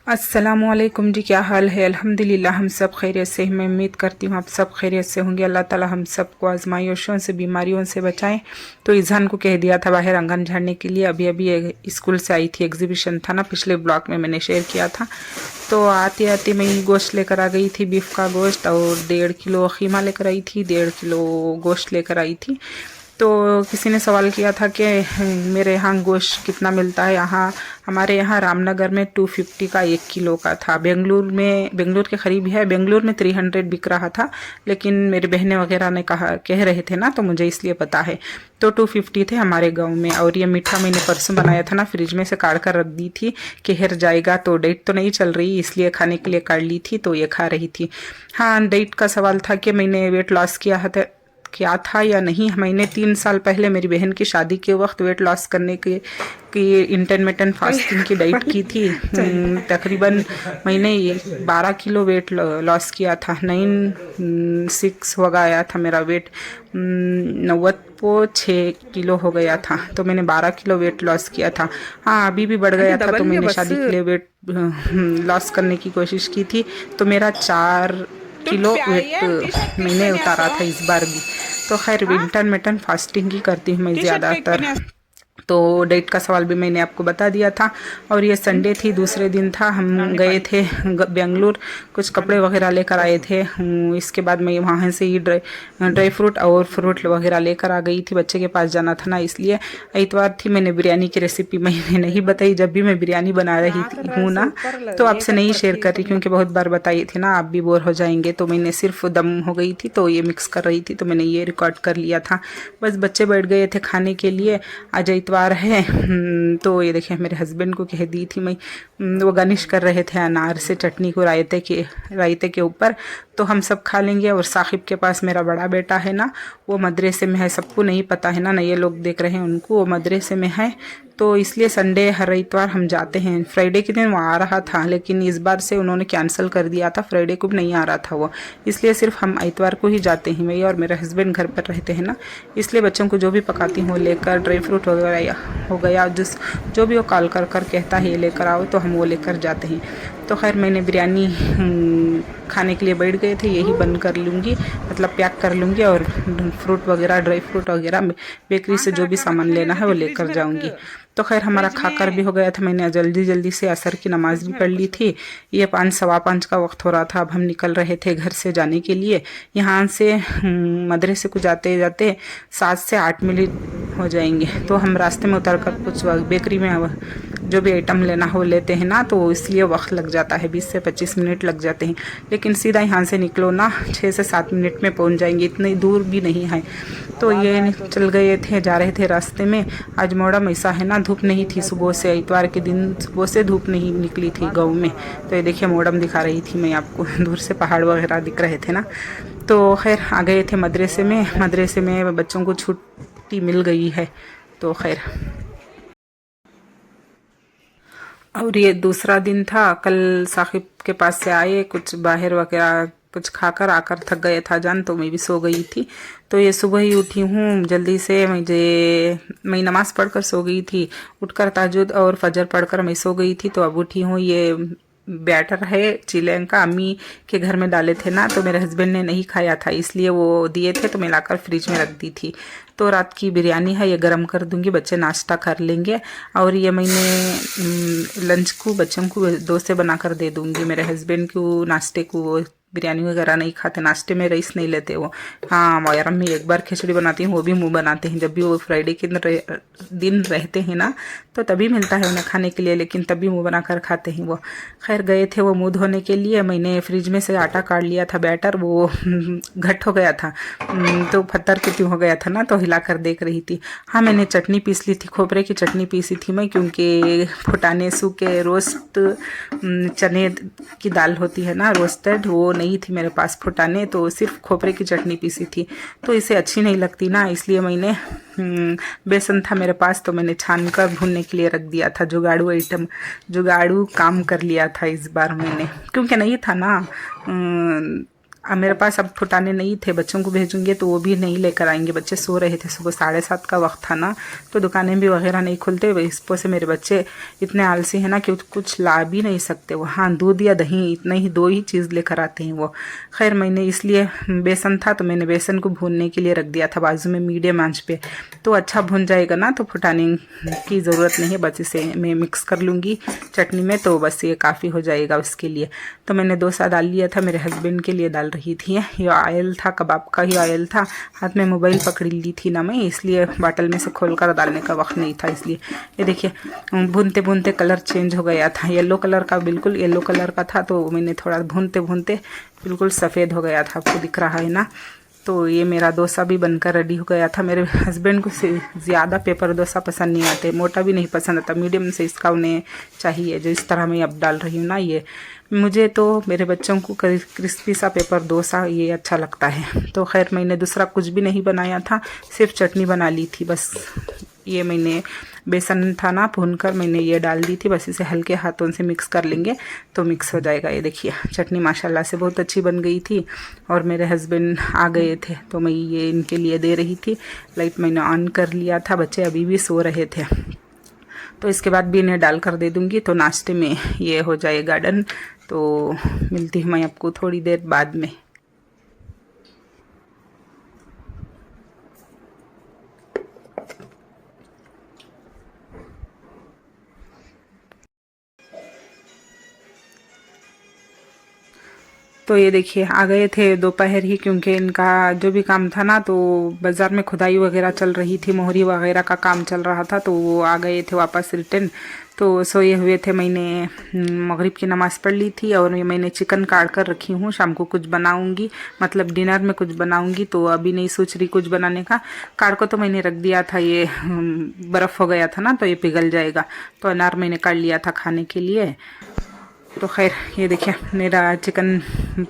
अस्सलामुअलैकुम जी, क्या हाल है। अल्हम्दुलिल्लाह हम सब खैरियत से हैं। मैं उम्मीद करती हूँ आप सब खैरियत से होंगे। अल्लाह ताला हम सबको आजमाइशों से, बीमारियों से बचाएं। तो इज़हान को कह दिया था बाहर आंगन झाड़ने के लिए। अभी अभी स्कूल से आई थी, एग्जीबिशन था ना, पिछले ब्लॉग में मैंने शेयर किया था। तो आते आते मैं गोश्त लेकर आ गई थी, बीफ का गोश्त, और 1.5 किलो खीमा लेकर आई थी, 1.5 किलो गोश्त लेकर आई थी। तो किसी ने सवाल किया था कि मेरे यहाँ गोश्त कितना मिलता है। हमारे यहाँ रामनगर में 250 का 1 किलो का था। बेंगलुरु के करीब है, बेंगलुरु में 300 बिक रहा था, लेकिन मेरी बहनें वगैरह ने कह रहे थे ना, तो मुझे इसलिए पता है। तो 250 थे हमारे गांव में। और ये मीठा मैंने परसों बनाया था ना, फ्रिज में से काट कर रख दी थी कि हिर जाएगा, तो डेट तो नहीं चल रही, इसलिए खाने के लिए काट ली थी, तो ये खा रही थी। हाँ, डेट का सवाल था कि मैंने वेट लॉस किया था या नहीं। मैंने 3 साल पहले मेरी बहन की शादी के वक्त वेट लॉस करने की इंटरमिटेंट फास्टिंग की डाइट की थी। तकरीबन मैंने 12 किलो वेट लॉस किया था। 96 हो गया था मेरा वेट, 96 किलो हो गया था। तो मैंने 12 किलो वेट लॉस किया था। हाँ, अभी भी बढ़ गया था। तो मैंने शादी के लिए वेट लॉस करने की कोशिश की थी, तो मेरा 4 किलो वेट मैंने उतारा था इस बार भी। तो खैर, इंटरमिटेंट फास्टिंग ही करती हूँ मैं ज़्यादातर। तो डेट का सवाल भी मैंने आपको बता दिया था। और ये संडे थी, दूसरे दिन था, हम गए थे बेंगलुरु, कुछ कपड़े वगैरह लेकर आए थे। इसके बाद मैं वहाँ से ही ड्राई फ्रूट और फ्रूट वगैरह लेकर आ गई थी। बच्चे के पास जाना था ना, इसलिए। इतवार थी, मैंने बिरयानी की रेसिपी मैंने नहीं बताई। जब भी मैं बिरयानी बना रही हूँ ना, तो आपसे नहीं शेयर कर रही, क्योंकि बहुत बार बताई थी ना, आप भी बोर हो जाएंगे। तो मैंने सिर्फ दम हो गई थी, तो ये मिक्स कर रही थी, तो मैंने ये रिकॉर्ड कर लिया था। बस बच्चे बैठ गए थे खाने के लिए। आज इतवार है। तो ये देखिए, मेरे हस्बैंड को कह दी थी मैं, वो गार्निश कर रहे थे अनार से चटनी को रायते के ऊपर। तो हम सब खा लेंगे। और साहिब के पास मेरा बड़ा बेटा है ना, वो मदरसे में है, सबको नहीं पता है ना, नए लोग देख रहे हैं उनको, वो मदरसे में है। तो इसलिए संडे हर इतवार हम जाते हैं। फ्राइडे के दिन वो आ रहा था, लेकिन इस बार से उन्होंने कैंसिल कर दिया था, फ्राइडे को भी नहीं आ रहा था वो, इसलिए सिर्फ हम इतवार को ही जाते हैं। मैं और मेरे हस्बैंड घर पर रहते हैं ना, इसलिए बच्चों को जो भी पकाती हूँ लेकर, ड्राई फ्रूट वगैरह हो गया, जो भी वो कॉल कर कहता है ये लेकर आओ, तो हम वो लेकर जाते हैं। तो खैर, मैंने बिरयानी खाने के लिए बैठ गए थे, यही बंद कर लूँगी, मतलब पैक कर लूँगी, और फ्रूट वगैरह, ड्राई फ्रूट वगैरह बेकरी से जो भी सामान लेना है वो लेकर जाऊँगी। तो खैर, हमारा खाकर भी हो गया था। मैंने जल्दी जल्दी से असर की नमाज भी पढ़ ली थी। ये 5 सवा 5 का वक्त हो रहा था। अब हम निकल रहे थे घर से जाने के लिए। यहाँ से मदरसे को जाते जाते 7 से 8 मिनट हो जाएंगे। तो हम रास्ते में उतर कर कुछ बेकरी में जो भी आइटम लेना हो लेते हैं ना, तो इसलिए वक्त लग जाता है, 20 से 25 मिनट लग जाते हैं। लेकिन सीधा यहाँ से निकलो ना, 6 से 7 मिनट में पहुँच जाएंगे, इतनी दूर भी नहीं है। तो ये चल गए थे, जा रहे थे रास्ते में। आज मौसम ऐसा है ना, धूप नहीं थी सुबह से, इतवार के दिन सुबह से धूप नहीं निकली थी गाँव में। तो ये देखिए, मौसम दिखा रही थी मैं आपको, दूर से पहाड़ वगैरह दिख रहे थे ना। तो खैर, आ गए थे मदरसे में बच्चों को छुट्टी मिल गई है। तो खैर, और ये दूसरा दिन था। कल साहिब के पास से आए, कुछ बाहर वगैरह कुछ खाकर आकर थक गए था जान, तो मैं भी सो गई थी। तो ये सुबह ही उठी हूँ जल्दी से। मैं नमाज़ पढ़कर सो गई थी, उठकर ताजुद और फजर पढ़कर मैं सो गई थी। तो अब उठी हूँ। ये बैटर है चिलें का, अम्मी के घर में डाले थे ना, तो मेरे हस्बैंड ने नहीं खाया था, इसलिए वो दिए थे, तो मैं लाकर फ्रिज में रख दी थी। तो रात की बिरयानी है, ये गरम कर दूंगी, बच्चे नाश्ता कर लेंगे। और ये मैंने लंच को बच्चों को डोसे बनाकर दे दूंगी। मेरे हस्बैंड को नाश्ते को बिरयानी वगैरह नहीं खाते, नाश्ते में राइस नहीं लेते वो। हाँ, मोहर्रम में एक बार खिचड़ी बनाती हूँ, वो भी मुँह बनाते हैं। जब भी वो फ्राइडे के दिन रहते हैं ना, तो तभी मिलता है उन्हें खाने के लिए, लेकिन तभी मुँह बनाकर खाते हैं वो। खैर, गए थे वो मुँह धोने के लिए। मैंने फ्रिज में से आटा काट लिया था, बैटर वो घट हो गया था, तो पत्थर की हो गया था ना, तो हिलाकर देख रही थी। हाँ, मैंने चटनी पीस ली थी, खोपरे की चटनी पीसी थी मैं, क्योंकि फुटाने सूखे रोस्ट चने की दाल होती है ना, रोस्टेड, वो नहीं थी मेरे पास फुटाने, तो सिर्फ खोपरे की चटनी पीसी थी। तो इसे अच्छी नहीं लगती ना, इसलिए मैंने बेसन था मेरे पास, तो मैंने छान कर भूनने के लिए रख दिया था। जुगाड़ू काम कर लिया था इस बार मैंने, क्योंकि नहीं था ना मेरे पास अब फुटाने नहीं थे, बच्चों को भेजूंगी तो वो भी नहीं लेकर आएंगे। बच्चे सो रहे थे, सुबह 7:30 का वक्त था ना, तो दुकानें भी वगैरह नहीं खुलते। इस वजह से मेरे बच्चे इतने आलसी हैं ना कि कुछ ला भी नहीं सकते वो। हाँ, दूध या दही इतना ही, 2 ही चीज़ लेकर आते हैं वो। खैर मैंने इसलिए बेसन था तो मैंने बेसन को भूनने के लिए रख दिया था बाजू में मीडियम आंच पे, तो अच्छा भुन जाएगा ना, तो फुटाने की ज़रूरत नहीं है। बस इसे मैं मिक्स कर लूँगी चटनी में, तो बस ये काफ़ी हो जाएगा उसके लिए। तो मैंने डोसा डाल लिया था, मेरे हस्बैंड के लिए डाल रही थी। ये ऑयल था, कबाब का ही ऑयल था। हाथ में मोबाइल पकड़ ली थी ना मैं, इसलिए बाटल में से खोलकर डालने का वक्त नहीं था, इसलिए। ये देखिए भूनते भूनते कलर चेंज हो गया था, येलो कलर का, बिल्कुल येलो कलर का था। तो मैंने थोड़ा भूनते भूनते बिल्कुल सफ़ेद हो गया था, आपको दिख रहा है ना। तो ये मेरा डोसा भी बनकर रेडी हो गया था। मेरे हस्बैंड को ज़्यादा पेपर डोसा पसंद नहीं आते, मोटा भी नहीं पसंद आता, मीडियम से इसका उन्हें चाहिए, जो इस तरह मैं अब डाल रही हूँ ना ये। मुझे तो मेरे बच्चों को क्रिस्पी सा पेपर डोसा ये अच्छा लगता है। तो खैर मैंने दूसरा कुछ भी नहीं बनाया था, सिर्फ चटनी बना ली थी बस। ये मैंने बेसन था ना, भूनकर मैंने ये डाल दी थी, बस इसे हल्के हाथों से मिक्स कर लेंगे तो मिक्स हो जाएगा। ये देखिए चटनी माशाल्लाह से बहुत अच्छी बन गई थी। और मेरे हस्बैंड आ गए थे तो मैं ये इनके लिए दे रही थी। लाइट मैंने ऑन कर लिया था, बच्चे अभी भी सो रहे थे, तो इसके बाद भी इन्हें डाल कर दे दूँगी तो नाश्ते में ये हो जाएगा डन। तो मिलती हूँ मैं आपको थोड़ी देर बाद में। तो ये देखिए आ गए थे दोपहर ही, क्योंकि इनका जो भी काम था ना, तो बाज़ार में खुदाई वगैरह चल रही थी, मोहरी वगैरह का काम चल रहा था, तो वो आ गए थे वापस रिटर्न। तो सोए हुए थे। मैंने मगरिब की नमाज़ पढ़ ली थी और मैंने चिकन काट कर रखी हूँ, शाम को कुछ बनाऊँगी, मतलब डिनर में कुछ बनाऊँगी। तो अभी नहीं सोच रही कुछ बनाने का। काट को तो मैंने रख दिया था, ये बर्फ़ हो गया था ना तो ये पिघल जाएगा, तो अनार मैंने काट लिया था खाने के लिए। तो खैर ये देखिए मेरा चिकन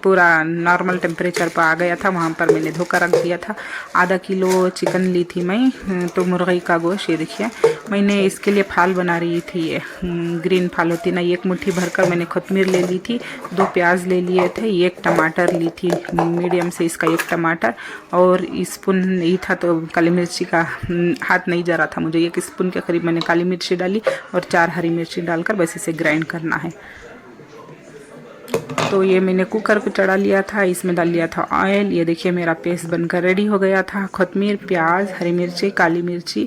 पूरा नॉर्मल टेम्परेचर पर आ गया था, वहाँ पर मैंने धोकर रख दिया था। आधा किलो चिकन ली थी मैं, तो मुर्गी का गोश्त। ये देखिए मैंने इसके लिए फाल बना रही थी, ये ग्रीन फाल होती ना, एक मुट्ठी भरकर मैंने कोतमीर ले ली थी, 2 प्याज ले लिए थे, 1 टमाटर ली थी मीडियम से इसका 1 टमाटर, और स्पून नहीं था तो काली मिर्ची का हाथ नहीं जा रहा था मुझे, 1 स्पून के करीब मैंने काली मिर्ची डाली और 4 हरी मिर्ची डालकर बस इसे ग्राइंड करना है। तो ये मैंने कुकर को चढ़ा लिया था, इसमें डाल लिया था ऑयल। ये देखिए मेरा पेस्ट बनकर रेडी हो गया था। कोतमीर, प्याज, हरी मिर्ची, काली मिर्ची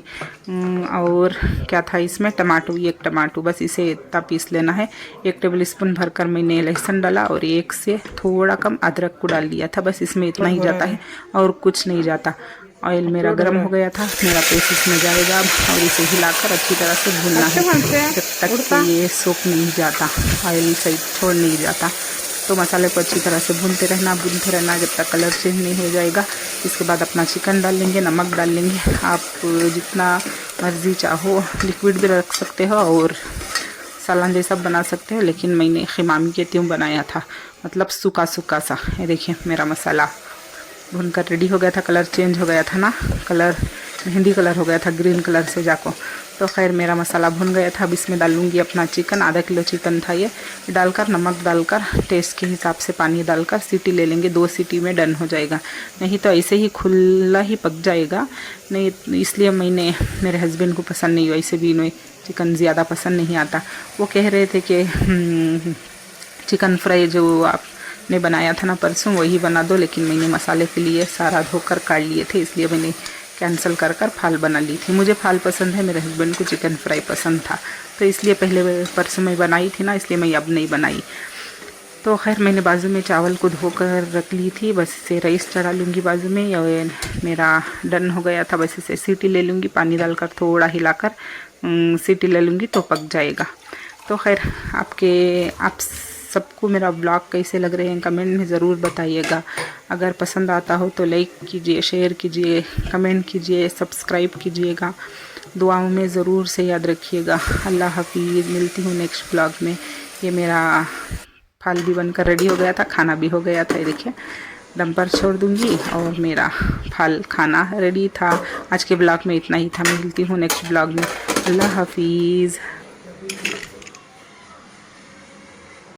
और क्या था इसमें, टमाटो, 1 टमाटो, बस इसे इतना पीस लेना है। 1 टेबल स्पून भरकर मैंने लहसुन डाला और 1 से थोड़ा कम अदरक को डाल लिया था, बस इसमें इतना ही जाता है और कुछ नहीं जाता। ऑयल मेरा गर्म हो गया था, मेरा पेस्ट इसमें जाएगा और इसे हिलाकर अच्छी तरह से भूनना है जब तक कि ये सूख नहीं जाता, ऑयल सही छोड़ नहीं जाता। तो मसाले को अच्छी तरह से भूनते रहना जब तक कलर चेंज नहीं हो जाएगा। इसके बाद अपना चिकन डाल लेंगे, नमक डाल लेंगे, आप जितना मर्ज़ी चाहो लिक्विड भी रख सकते हो और सालन जैसा बना सकते हो, लेकिन मैंने खिमामी के त्यों बनाया था, मतलब सूखा सूखा सा। ये देखिए मेरा मसाला भुनकर रेडी हो गया था, कलर चेंज हो गया था ना, कलर मेहंदी कलर हो गया था ग्रीन कलर से जाको। तो खैर मेरा मसाला भुन गया था। अब इसमें डालूंगी अपना चिकन, आधा किलो चिकन था ये, डालकर नमक डालकर टेस्ट के हिसाब से पानी डालकर सीटी ले लेंगे, 2 सीटी में डन हो जाएगा, नहीं तो ऐसे ही खुला ही पक जाएगा। नहीं इसलिए मैंने, मेरे हस्बैंड को पसंद नहीं, वैसे भी इन्हें चिकन ज़्यादा पसंद नहीं आता। वो कह रहे थे कि चिकन फ्राई जो आपने बनाया था ना परसों वही बना दो, लेकिन मैंने मसाले के लिए सारा धोकर काट लिए थे, इसलिए मैंने कैंसिल कर फाल बना ली थी। मुझे फाल पसंद है, मेरे हस्बैंड को चिकन फ्राई पसंद था, तो इसलिए पहले परसों में बनाई थी ना, इसलिए मैं अब नहीं बनाई। तो खैर मैंने बाजू में चावल को धोकर रख ली थी, बस इसे राइस चढ़ा लूँगी बाजू में। और मेरा डन हो गया था, बस इसे सीटी ले लूँगी, पानी डालकर थोड़ा हिलाकर सीटी ले लूँगी तो पक जाएगा। तो खैर आप सबको मेरा ब्लॉग कैसे लग रहे हैं कमेंट में ज़रूर बताइएगा। अगर पसंद आता हो तो लाइक कीजिए, शेयर कीजिए, कमेंट कीजिए, सब्सक्राइब कीजिएगा, दुआओं में ज़रूर से याद रखिएगा। अल्लाह हाफिज़, मिलती हूँ नेक्स्ट ब्लॉग में। ये मेरा फाल भी बनकर रेडी हो गया था, खाना भी हो गया था, ये देखिए दम पर छोड़ दूँगी और मेरा फाल खाना रेडी था। आज के ब्लॉग में इतना ही था, मिलती हूँ नेक्स्ट ब्लॉग में। अल्लाह हाफिज़।